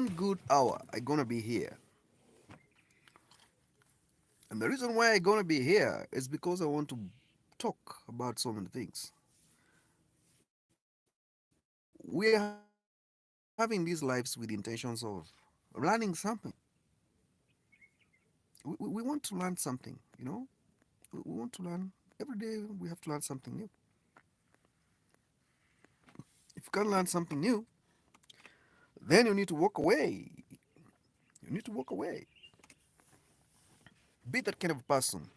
one good hour I gonna be here. And the reason why I gonna be here is because I want to talk about so many things. We are having these lives with intentions of learning something. We want to learn something, We want to learn every day. We have to learn something new. If you can't learn something new, then you need to walk away. You need to walk away. Be that kind of person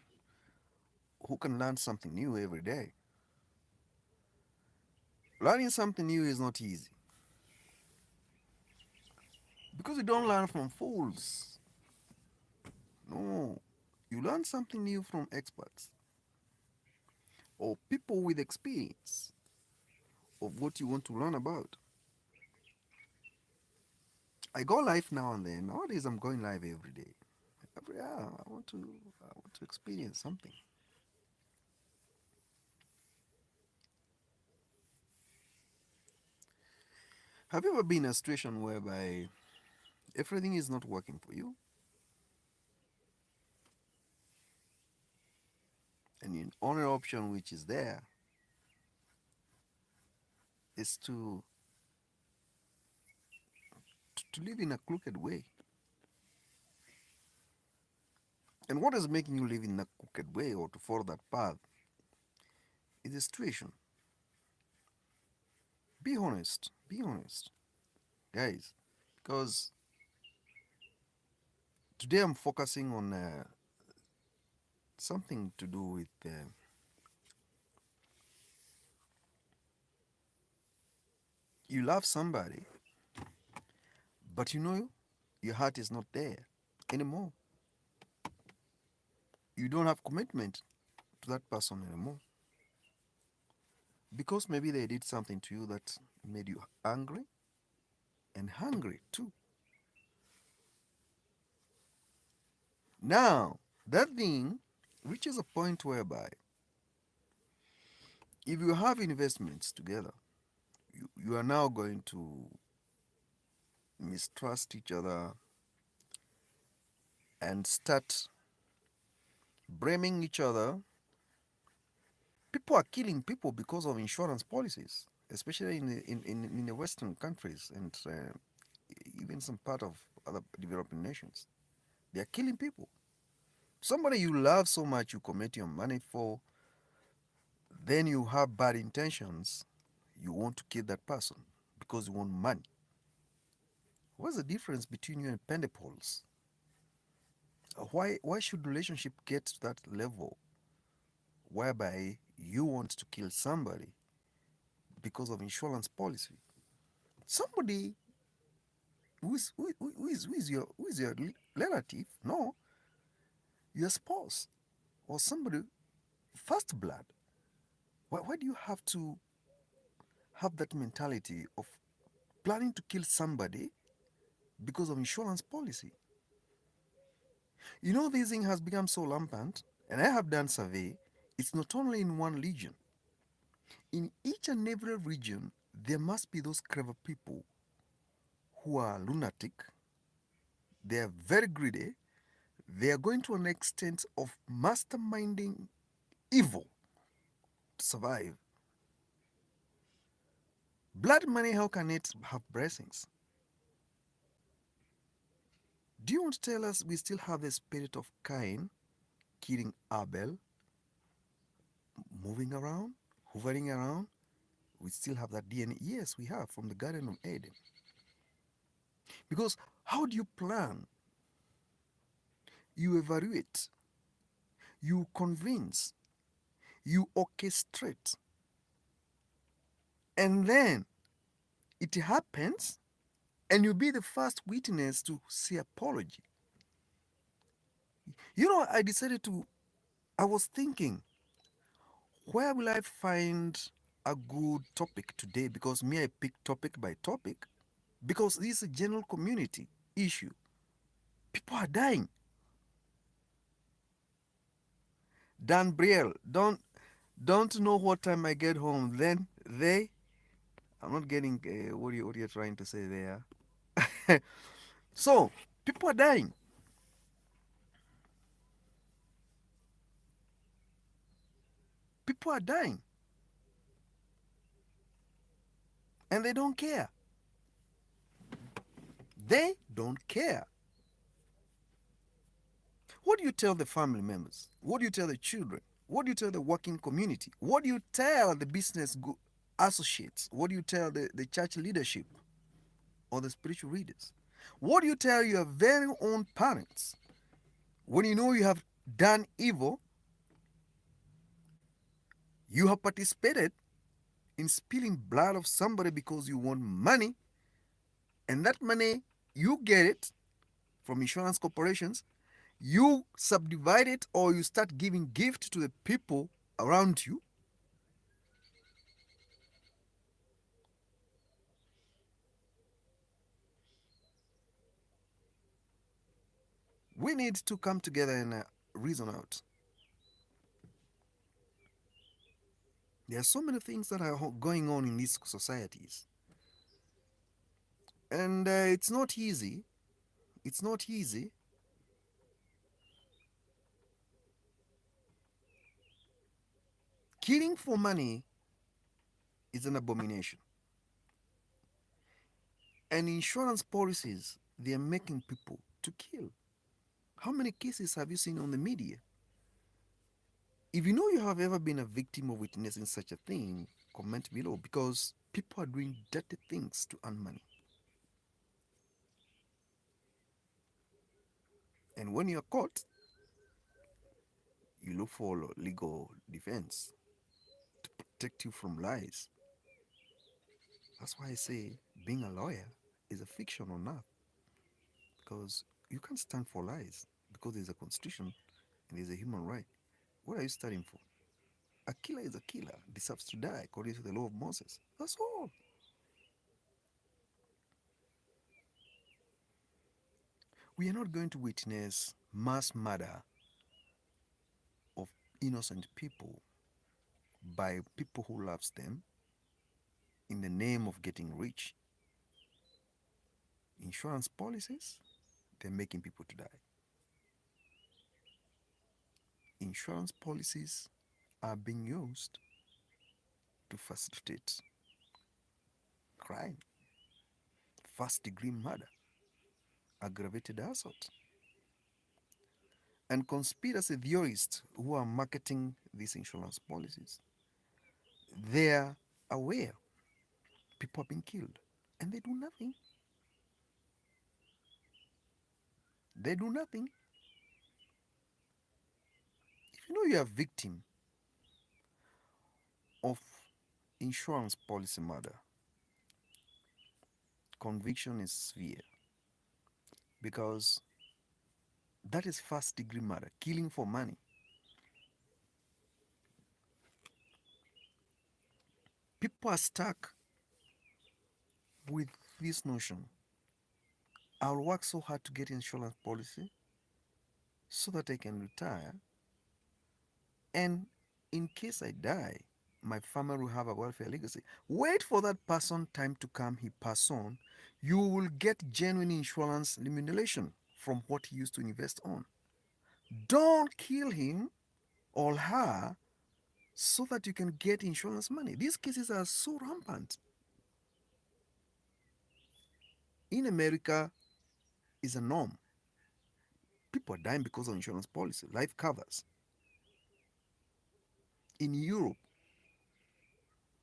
who can learn something new every day. Learning something new is not easy because you don't learn from fools. No, you learn something new from experts or people with experience of what you want to learn about. I go live now and then. Nowadays, I'm going live every day. Every hour, I want to experience something. Have you ever been in a situation whereby everything is not working for you, and the only option which is there is to live in a crooked way? And what is making you live in a crooked way or to follow that path is the situation. Be honest, guys, because today I'm focusing on something to do with you love somebody, but your heart is not there anymore. You don't have commitment to that person anymore because maybe they did something to you that made you angry and hungry too. Now, that thing reaches a point whereby if you have investments together, you are now going to mistrust each other and start blaming each other. People are killing people because of insurance policies, especially in the Western countries and even some part of other developing nations. They are killing people. Somebody you love so much, you commit your money for, then you have bad intentions. You want to kill that person because you want money. What's the difference between you and pendapoles? Why should relationship get to that level whereby you want to kill somebody because of insurance policy? Somebody who is your relative, no, your spouse or somebody first blood. Why do you have to have that mentality of planning to kill somebody because of insurance policy? This thing has become so rampant, and I have done survey. It's not only in one region. In each and every region, there must be those clever people who are lunatic. They are very greedy. They are going to an extent of masterminding evil to survive. Blood money, how can it have blessings? Do you want to tell us we still have the spirit of Cain killing Abel, moving around, hovering around? We still have that DNA. Yes, we have from the Garden of Eden. Because how do you plan? You evaluate, you convince, you orchestrate, and then it happens, and you be the first witness to say apology. I decided to, I was thinking, where will I find a good topic today? Because me, I pick topic by topic, because this is a general community issue. People are dying. Dan Briel, don't know what time I get home. Then I'm not getting what you're trying to say there. So people are dying. People are dying. And they don't care. They don't care. What do you tell the family members? What do you tell the children? What do you tell the working community? What do you tell the business associates? What do you tell the church leadership or the spiritual leaders? What do you tell your very own parents when you know you have done evil, you have participated in spilling blood of somebody because you want money, and that money you get it from insurance corporations, you subdivide it or you start giving gift to the people around you. We need to come together and reason out. There are so many things that are going on in these societies, and it's not easy. It's not easy. Killing for money is an abomination. And insurance policies, they are making people to kill. How many cases have you seen on the media? If you know you have ever been a victim of witnessing such a thing, comment below, because people are doing dirty things to earn money. And when you're caught, you look for legal defense to protect you from lies. That's why I say being a lawyer is a fiction on earth, because you can't stand for lies because there's a constitution and there's a human right. What are you studying for? A killer is a killer, deserves to die according to the law of Moses. That's all. We are not going to witness mass murder of innocent people by people who loves them in the name of getting rich. Insurance policies, they're making people to die. Insurance policies are being used to facilitate crime, first degree murder, aggravated assault, and conspiracy theorists who are marketing these insurance policies. They're aware people are being killed and they do nothing. They do nothing. If you know you're a victim of insurance policy murder, conviction is severe because that is first degree murder, killing for money. People are stuck with this notion. I'll work so hard to get insurance policy so that I can retire, and in case I die, my family will have a welfare legacy. Wait for that person time to come, he pass on. You will get genuine insurance remuneration from what he used to invest on. Don't kill him or her so that you can get insurance money. These cases are so rampant. In America, is a norm. People are dying because of insurance policy, life covers. In Europe,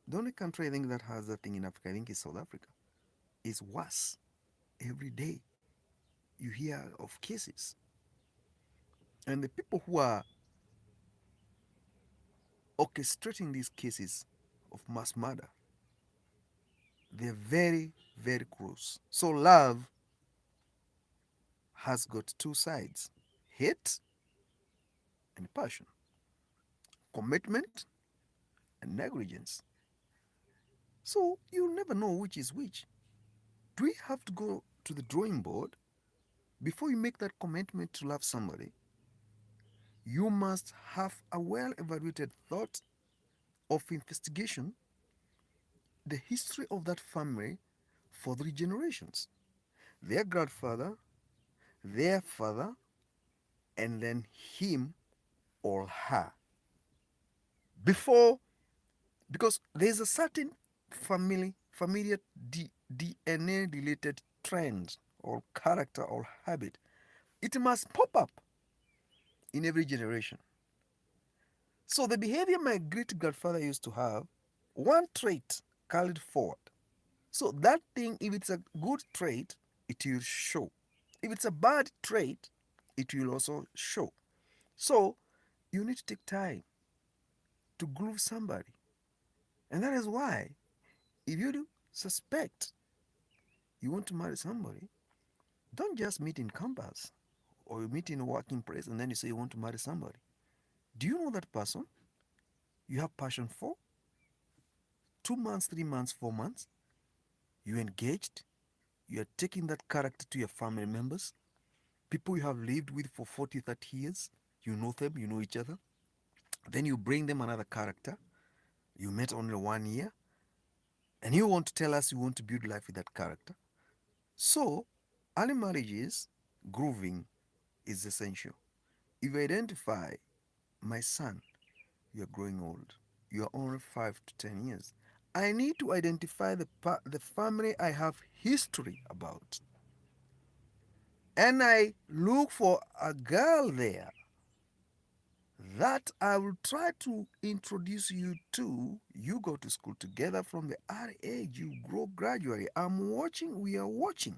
the only country I think that has that thing in Africa, I think, is South Africa. It's worse. Every day you hear of cases. And the people who are orchestrating these cases of mass murder, they're very, very close. So love has got two sides: hate and passion, commitment and negligence. So you'll never know which is which. Do we have to go to the drawing board before you make that commitment to love somebody? You must have a well evaluated thought of investigation, the history of that family for 3 generations. their grandfather, their father, and then him or her. Before, because there's a certain familiar DNA related trend or character or habit, it must pop up in every generation. So the behavior my great grandfather used to have, one trait carried forward. So that thing, if it's a good trait, it will show. If it's a bad trait, it will also show. So you need to take time to groove somebody. And that is why, if you do suspect you want to marry somebody, don't just meet in campus or you meet in a working place and then you say you want to marry somebody. Do you know that person you have passion for? 2 months, 3 months, 4 months, you engaged, you are taking that character to your family members, people you have lived with for 40, 30 years, you know them, you know each other. Then you bring them another character, you met only 1 year, and you want to tell us you want to build life with that character. So, early marriages, grooving is essential. If you identify, my son, you are growing old, you are only 5 to 10 years, I need to identify the family I have history about. And I look for a girl there that I will try to introduce you to. You go to school together from the early age, you grow gradually. I'm watching, we are watching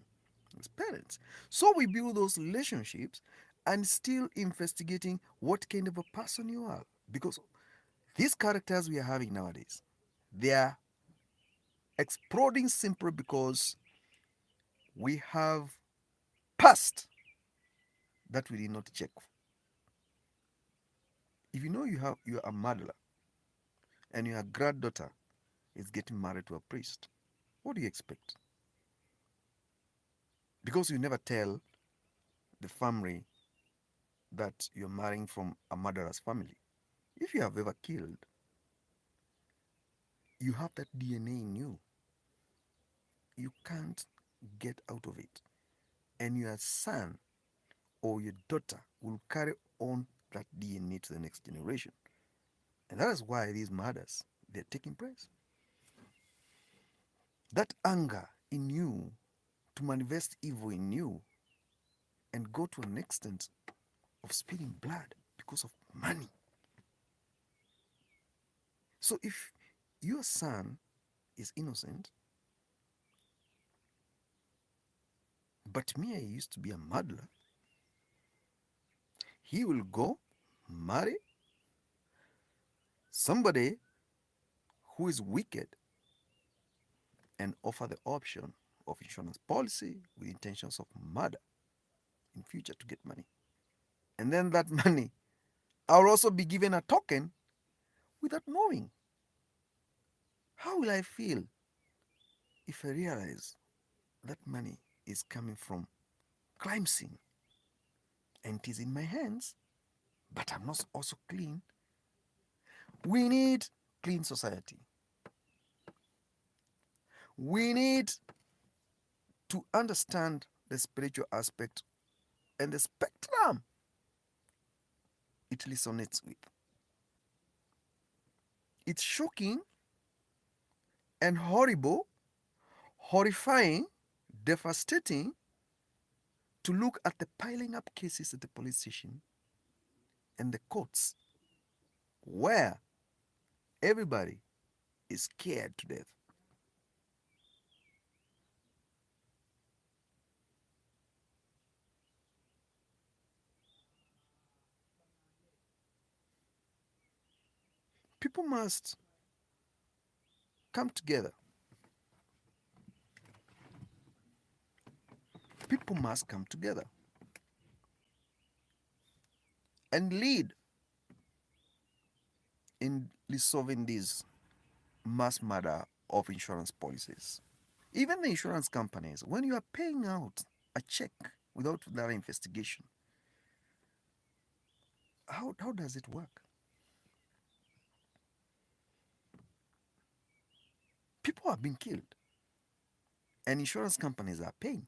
as parents. So we build those relationships and still investigating what kind of a person you are. Because these characters we are having nowadays, they are exploding simply because we have past that we did not check. If you know you're a murderer and your granddaughter is getting married to a priest, what do you expect? Because you never tell the family that you're marrying from a murderer's family. If you have ever killed, you have that DNA in you. You can't get out of it. And your son or your daughter will carry on that DNA to the next generation. And that is why these murders, they're taking place. That anger in you to manifest evil in you and go to an extent of spilling blood because of money. So if your son is innocent, but me, I used to be a murderer, he will go marry somebody who is wicked and offer the option of insurance policy with intentions of murder in future to get money. And then that money, I'll also be given a token without knowing. How will I feel if I realize that money is coming from crime scene and it is in my hands, but I'm not also clean? We need clean society. We need to understand the spiritual aspect and the spectrum it resonates with. It's shocking and horrible, horrifying, devastating to look at the piling up cases at the police station and the courts where everybody is scared to death. People must come together. People must come together and lead in resolving this mass murder of insurance policies. Even the insurance companies, when you are paying out a check without that investigation, how does it work? People are being killed and insurance companies are paying.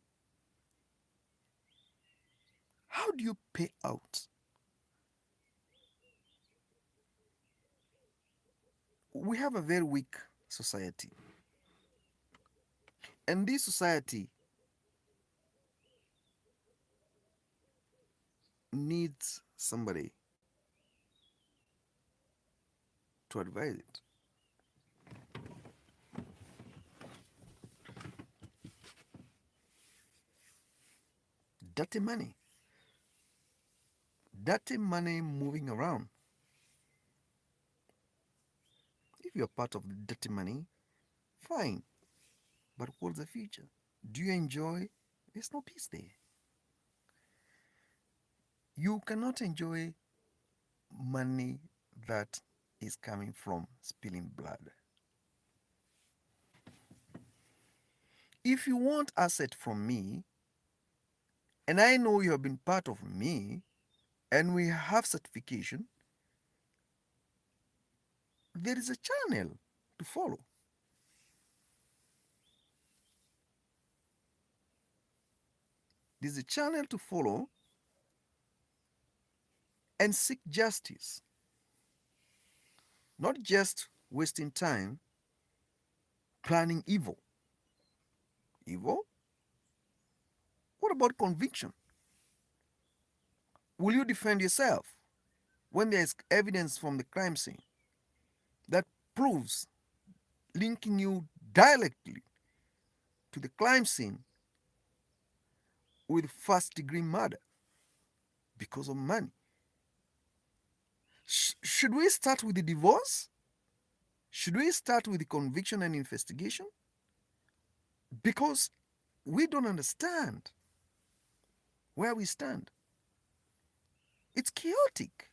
How do you pay out? We have a very weak society, and this society needs somebody to advise it. Dirty money, dirty money moving around. If you're part of the dirty money, fine. But what's the future? Do you enjoy? There's no peace there. You cannot enjoy money that is coming from spilling blood. If you want asset from me, and I know you have been part of me, and we have certification, there is a channel to follow. There's a channel to follow and seek justice, not just wasting time planning evil. Evil? What about conviction? Will you defend yourself when there is evidence from the crime scene that proves linking you directly to the crime scene with first degree murder because of money? Should we start with the divorce? Should we start with the conviction and investigation? Because we don't understand where we stand. It's chaotic.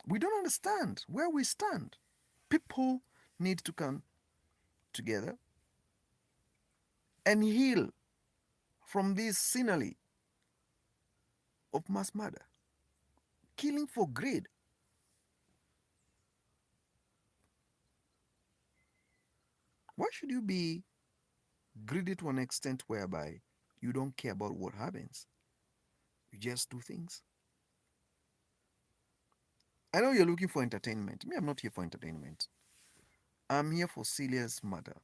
We don't understand where we stand. People need to come together and heal from this scenery of mass murder, killing for greed. Why should you be greedy to an extent whereby you don't care about what happens? You just do things. I know you're looking for entertainment. Me, I'm not here for entertainment. I'm here for serious matter.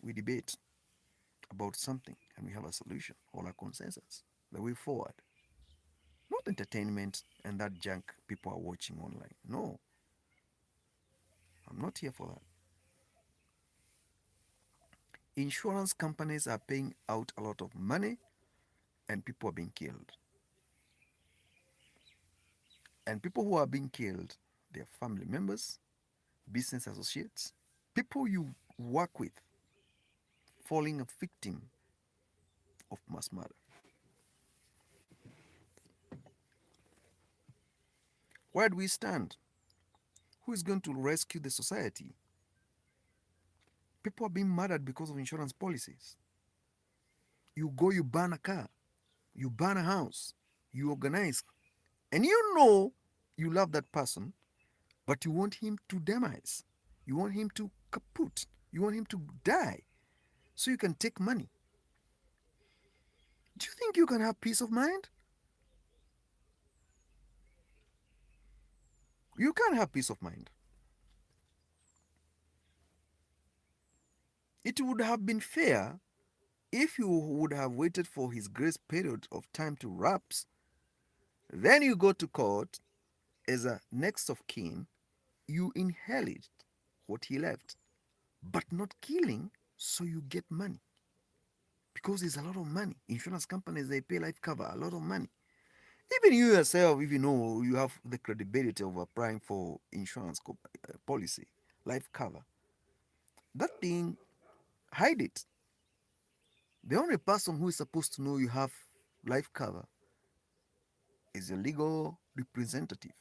We debate about something and we have a solution or a consensus, the way forward. Not entertainment and that junk people are watching online. No, I'm not here for that. Insurance companies are paying out a lot of money and people are being killed. And people who are being killed, they're family members, business associates, people you work with falling a victim of mass murder. Where do we stand? Who is going to rescue the society? People are being murdered because of insurance policies. You go, you burn a car, you burn a house, you organize, and you know you love that person, but you want him to demise. You want him to kaput. You want him to die so you can take money. Do you think you can have peace of mind? You can't have peace of mind. It would have been fair if you would have waited for his grace period of time to lapse. Then you go to court as a next of kin. You inherit what he left, but not killing so you get money. Because there's a lot of money. Insurance companies, they pay life cover, a lot of money. Even you yourself, if you know you have the credibility of applying for insurance policy, life cover, that thing, hide it. The only person who is supposed to know you have life cover is a legal representative,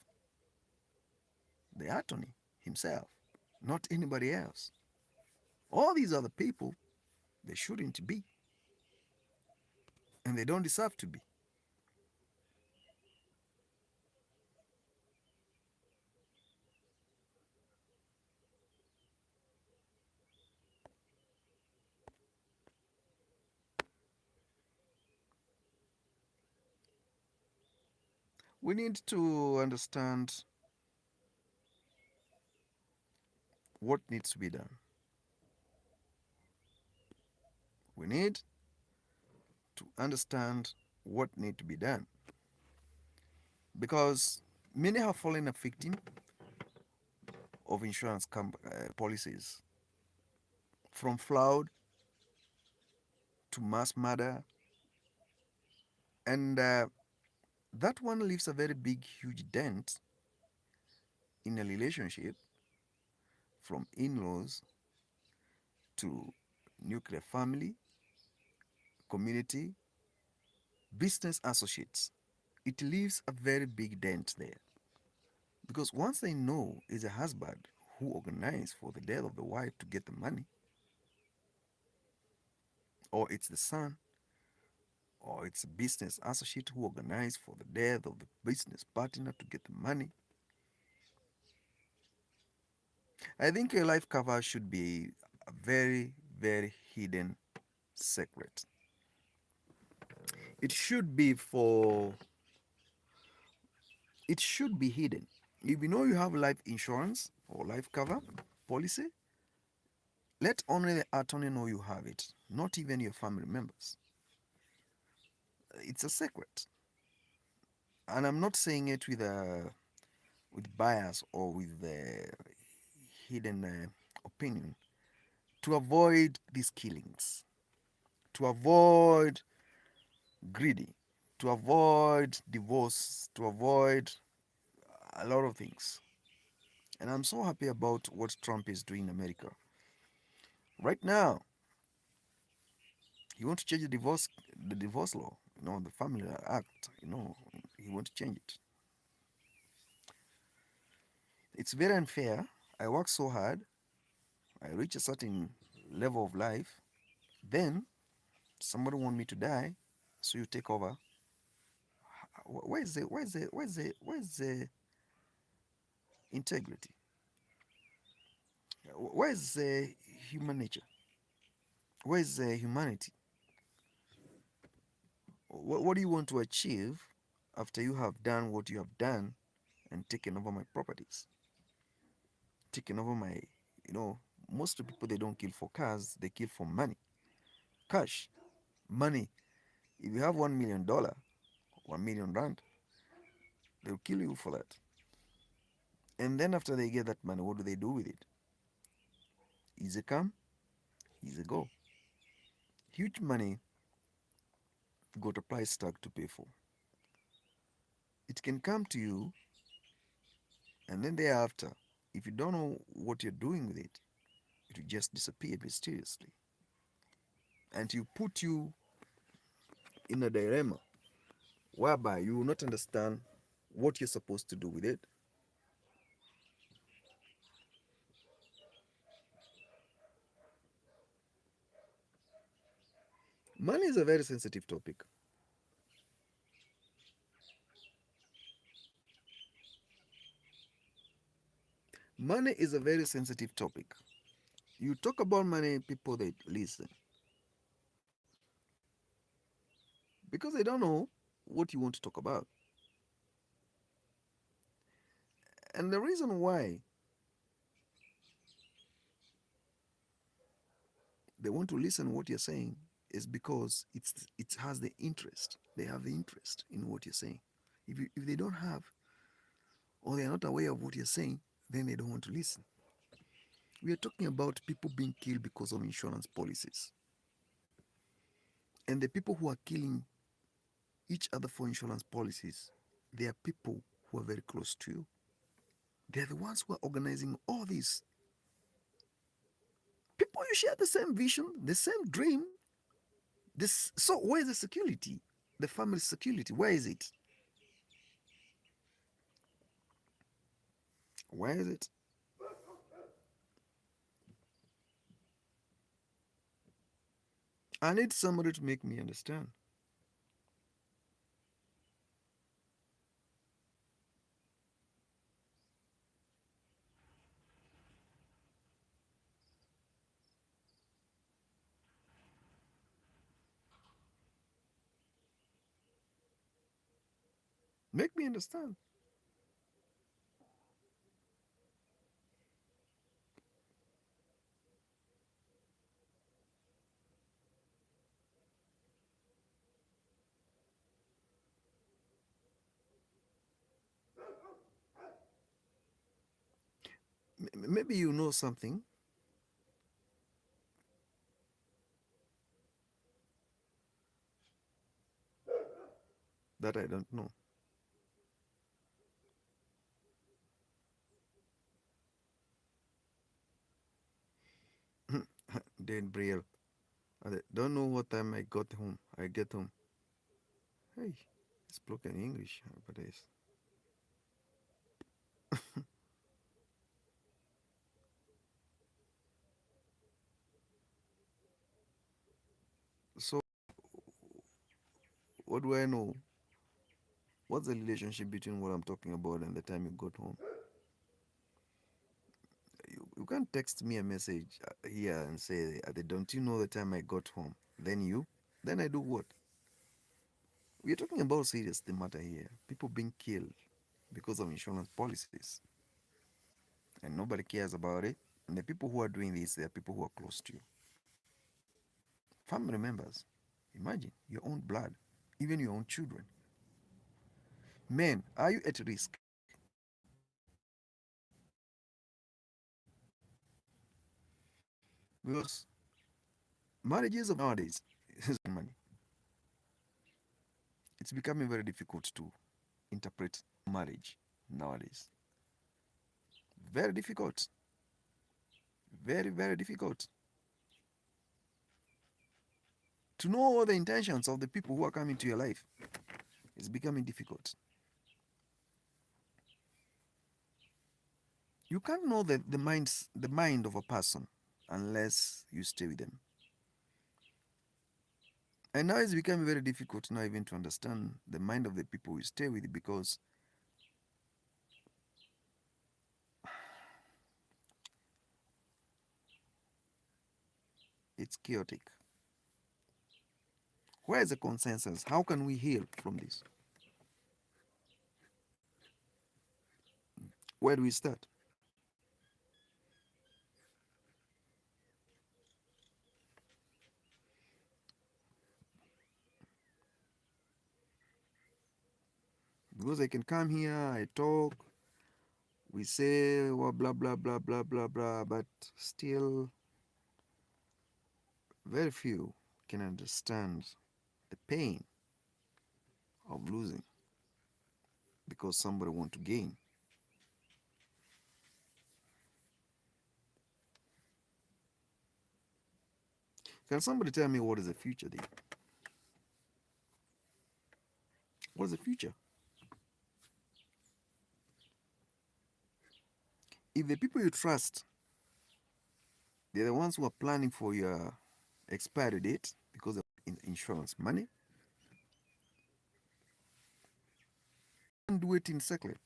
the attorney himself, not anybody else. All these other people, they shouldn't be, and they don't deserve to be. We need to understand what needs to be done. We need to understand what need to be done because many have fallen a victim of insurance policies, from fraud to mass murder, and that one leaves a very big, huge dent in a relationship, from in-laws to nuclear family, community, business associates. It leaves a very big dent there because once they know it's a husband who organized for the death of the wife to get the money, or it's the son, or it's a business associate who organized for the death of the business partner to get the money, I think a life cover should be a very, very hidden secret. It should be for, it should be hidden. If you know you have life insurance or life cover policy, let only the attorney know you have it, not even your family members. It's a secret. And I'm not saying it with bias or with hidden opinion, to avoid these killings, to avoid greedy, to avoid divorce, to avoid a lot of things. And I'm so happy about what Trump is doing in America. Right now, he wants to change the divorce law, the Family Act, he wants to change it. It's very unfair. I work so hard, I reach a certain level of life, then somebody want me to die, so you take over. Where's the integrity? Where's the human nature? Where's the humanity? What do you want to achieve after you have done what you have done and taken over my properties, taken over my, you know, most of the people, they don't kill for cars, they kill for money, cash, money. If you have $1 million, 1 million rand, they'll kill you for that. And then after they get that money, what do they do with it? Easy come, easy go. Huge money got a price tag to pay for. It can come to you, and then thereafter, if you don't know what you're doing with it will just disappear mysteriously. And you put you in a dilemma whereby you will not understand what you're supposed to do with it. Money is a very sensitive topic. Money is a very sensitive topic. You talk about money, people they listen because they don't know what you want to talk about. And the reason why they want to listen what you're saying is because it has the interest. They have the interest in what you're saying. If they don't have, or they are not aware of what you're saying, then they don't want to listen. We are talking about people being killed because of insurance policies. And the people who are killing each other for insurance policies, they are people who are very close to you. They're the ones who are organizing all this. People you share the same vision, the same dream. So where is the security? The family security, where is it? Where is it? I need somebody to make me understand. Make me understand. Maybe you know something that I don't know. Dan Briel. Don't know what time I got home. I get home. Hey, it's broken English, but it's so. What do I know? What's the relationship between what I'm talking about and the time you got home? You can't text me a message here and say, "Don't you know the time I got home?" Then you, then I do what? We're talking about serious the matter here. People being killed because of insurance policies, and nobody cares about it. And the people who are doing this, they are people who are close to you, family members. Imagine your own blood, even your own children. Man, are you at risk? Because marriages of nowadays is money. It's becoming very difficult to interpret marriage nowadays. Very difficult. Very, very difficult. To know the intentions of the people who are coming to your life is becoming difficult. You can't know the mind of a person unless you stay with them. And now it's becoming very difficult now even to understand the mind of the people we stay with because it's chaotic. Where is the consensus? How can we heal from this? Where do we start? Because I can come here, I talk, we say well, blah blah blah blah blah blah, but still very few can understand the pain of losing because somebody want to gain. Can somebody tell me what is the future there? What's the future? If the people you trust, they're the ones who are planning for your expiry date because of insurance money, and do it in secret.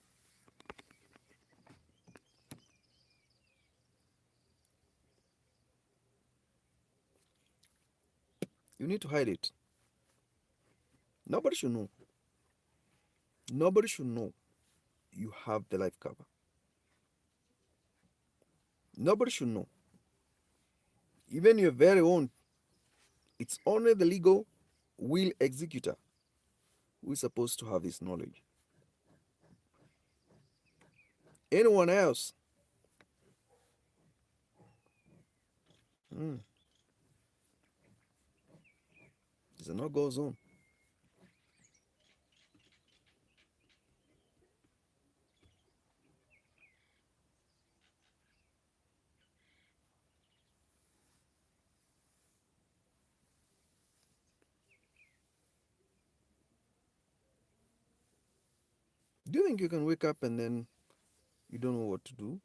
You need to hide it. Nobody should know. Nobody should know you have the life cover. Nobody should know. Even your very own. It's only the legal will executor who is supposed to have this knowledge. Anyone else, mm, is a no-go zone. Do you think you can wake up and then you don't know what to do?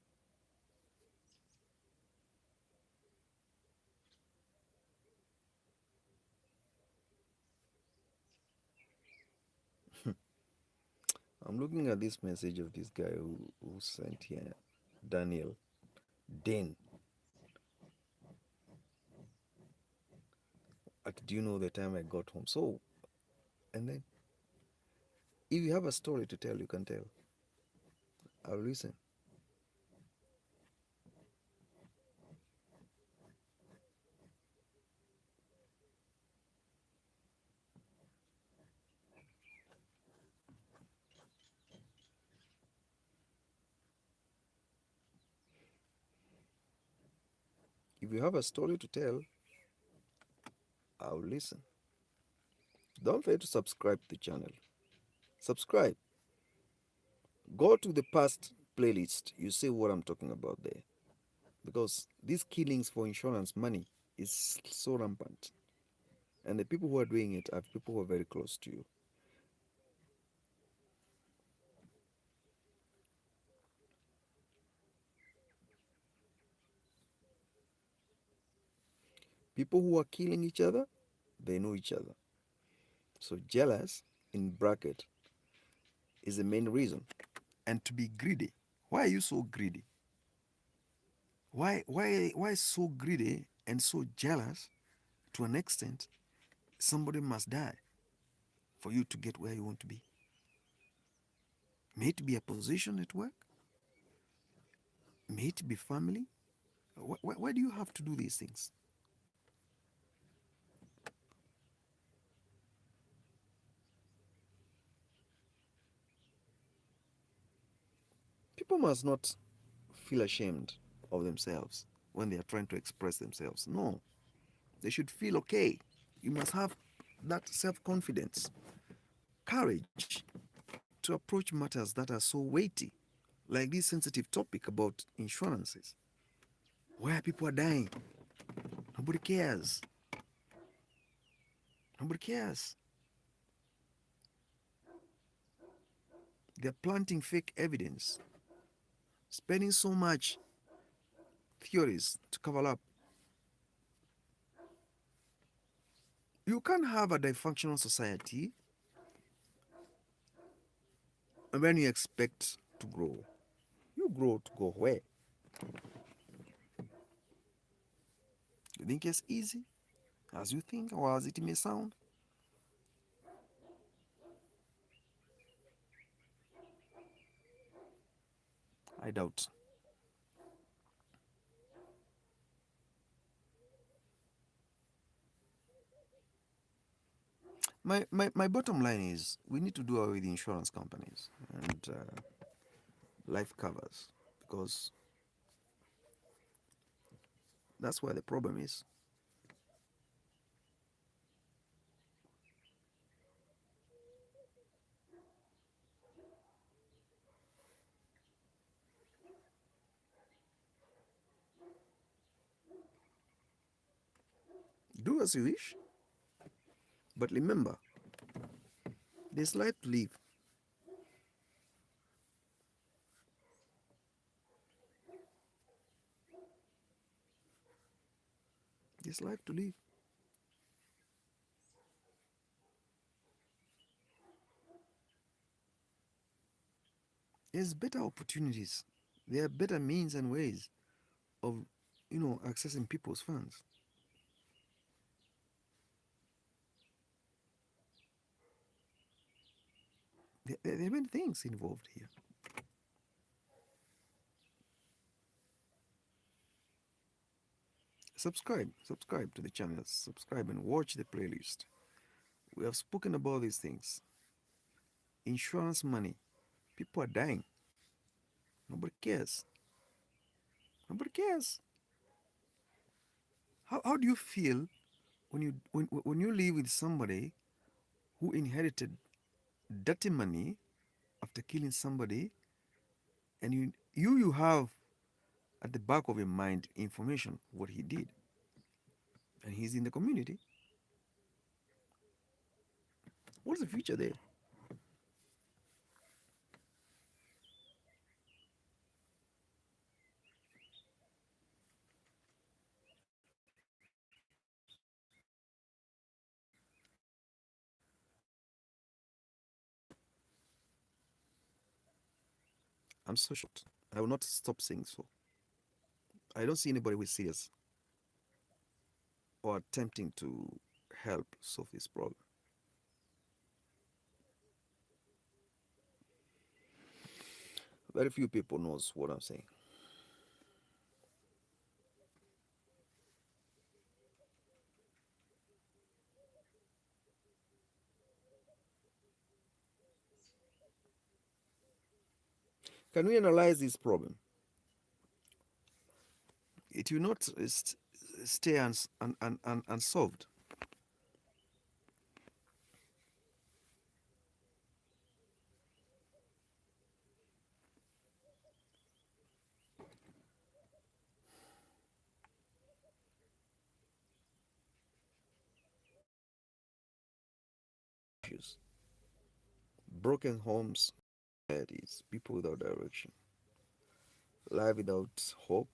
I'm looking at this message of this guy who sent here, Daniel Den. Do you know the time I got home? So, and then If you have a story to tell, you can tell. I'll listen. If you have a story to tell, I'll listen. Don't forget to subscribe to the channel. Subscribe. Go to the past playlist. You see what I'm talking about there. Because these killings for insurance money is so rampant. And the people who are doing it are people who are very close to you. People who are killing each other, they know each other. So jealous, in bracket, is the main reason. And to be greedy. Why are you so greedy? Why so greedy and so jealous to an extent somebody must die for you to get where you want to be? May it be a position at work, may it be family. Why do you have to do these things? People must not feel ashamed of themselves when they are trying to express themselves. No, they should feel okay. You must have that self confidence, courage to approach matters that are so weighty, like this sensitive topic about insurances, where people are dying. Nobody cares. Nobody cares. They're planting fake evidence, spending so much theories to cover up. You can't have a dysfunctional society when you expect to grow. You grow to go where? You think it's easy as you think or as it may sound? I doubt. My bottom line is we need to do away with the insurance companies and life covers because that's where the problem is. Do as you wish, but remember, there's life to live. There's life to live. There's better opportunities. There are better means and ways of, accessing people's funds. There are many things involved here. Subscribe to the channel, subscribe and watch the playlist. We have spoken about these things. Insurance money. People are dying. Nobody cares. Nobody cares. How do you feel when you live with somebody who inherited dirty money after killing somebody and you have at the back of your mind information what he did and he's in the community? What's the future there? I'm so shocked. I will not stop saying so. I don't see anybody who is serious or attempting to help solve this problem. Very few people knows what I'm saying. Can we analyze this problem? It will not stay unsolved. Issues. Broken homes, societies, people without direction, life without hope.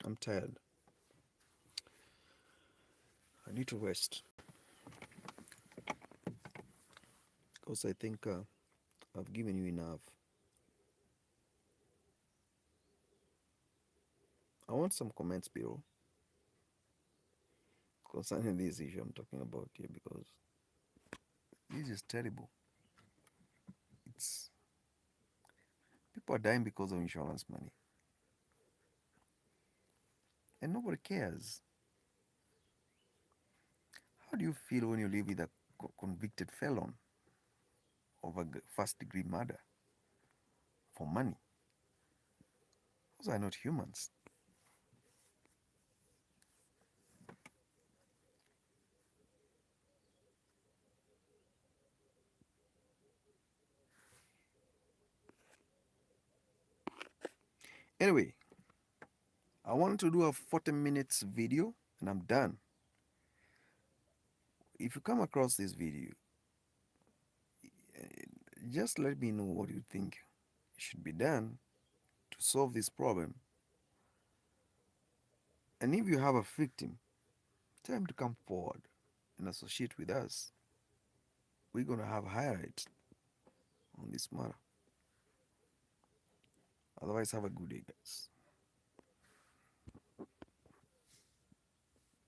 I'm tired. I need to rest because I think I've given you enough. I want some comments below concerning this issue I'm talking about here because this is terrible. It's people are dying because of insurance money, and nobody cares. How do you feel when you live with a convicted felon of a first-degree murder for money? Those are not humans. Anyway, I wanted to do a 40 minutes video and I'm done. If you come across this video, eh, just let me know what you think should be done to solve this problem. And if you have a victim, tell him to come forward and associate with us. We're going to have highlights on this matter. Otherwise, have a good day, guys.